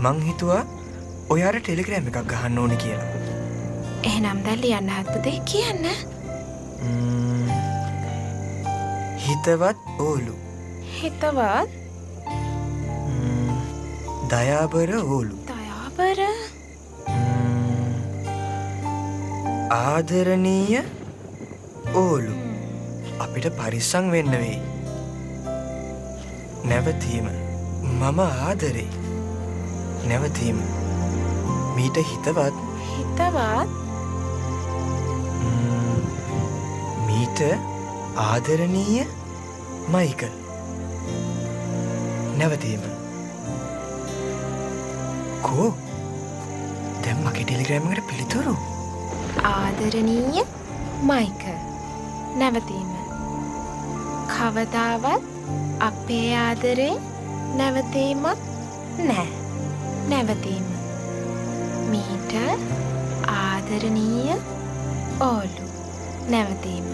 මං හිතුවා ඔයාට ටෙලිග්‍රෑම් එකක් ගහන්න ඕනේ කියලා. එහෙනම් දැන් ලියන්න හත්පුතේ කියන්න. හිතවත් ඕලු. හිතවත් දයාබර ඕලු. දයාබර ආදරණීය ඕලු. අපිට පරිස්සම් වෙන්න වෙයි. නැවතීම මම ආදරේ. නැවතීම මීට හිතවත්. හිතවත් මීට ආදරණීය මයිකල්. නැවතීම කෝ දැන් මගේ ටෙලිග්‍රෑම් එකට පිළිතුරු. ආදරණීය මයිකල්. නැවතීම කවදාවත් අපේ ආදරේ නැවතීමක් නෑ. නැවතීම මීට ආදරණීය ඕලු. නැවතීම